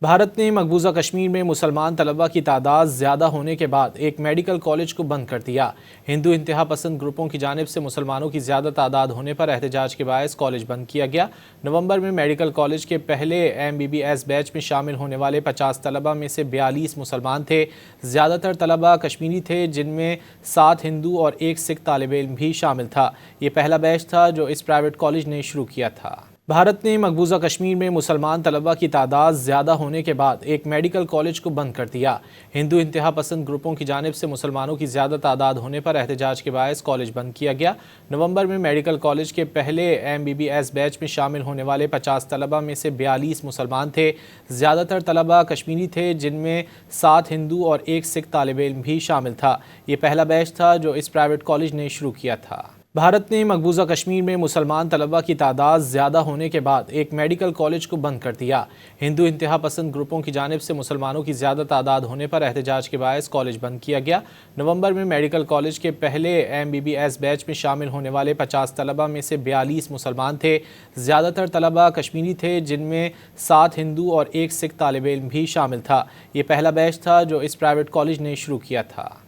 بھارت نے مقبوضہ کشمیر میں مسلمان طلبہ کی تعداد زیادہ ہونے کے بعد ایک میڈیکل کالج کو بند کر دیا۔ ہندو انتہا پسند گروپوں کی جانب سے مسلمانوں کی زیادہ تعداد ہونے پر احتجاج کے باعث کالج بند کیا گیا۔ نومبر میں میڈیکل کالج کے پہلے MBBS بیچ میں شامل ہونے والے 50 طلبہ میں سے 42 مسلمان تھے۔ زیادہ تر طلبہ کشمیری تھے، جن میں 7 ہندو اور 1 سکھ طالب علم بھی شامل تھا۔ یہ پہلا بیچ تھا جو اس پرائیویٹ کالج نے شروع کیا تھا۔ بھارت نے مقبوضہ کشمیر میں مسلمان طلبہ کی تعداد زیادہ ہونے کے بعد ایک میڈیکل کالج کو بند کر دیا۔ ہندو انتہا پسند گروپوں کی جانب سے مسلمانوں کی زیادہ تعداد ہونے پر احتجاج کے باعث کالج بند کیا گیا۔ نومبر میں میڈیکل کالج کے پہلے MBBS بیچ میں شامل ہونے والے 50 طلبہ میں سے 42 مسلمان تھے۔ زیادہ تر طلبہ کشمیری تھے، جن میں 7 ہندو اور 1 سکھ طالب علم بھی شامل تھا۔ یہ پہلا بیچ تھا جو اس پرائیویٹ کالج نے شروع کیا تھا۔ بھارت نے مقبوضہ کشمیر میں مسلمان طلبہ کی تعداد زیادہ ہونے کے بعد ایک میڈیکل کالج کو بند کر دیا۔ ہندو انتہا پسند گروپوں کی جانب سے مسلمانوں کی زیادہ تعداد ہونے پر احتجاج کے باعث کالج بند کیا گیا۔ نومبر میں میڈیکل کالج کے پہلے MBBS بیچ میں شامل ہونے والے 50 طلبہ میں سے 42 مسلمان تھے۔ زیادہ تر طلبہ کشمیری تھے، جن میں 7 ہندو اور 1 سکھ طالب علم بھی شامل تھا۔ یہ پہلا بیچ تھا جو اس پرائیویٹ کالج نے شروع کیا تھا۔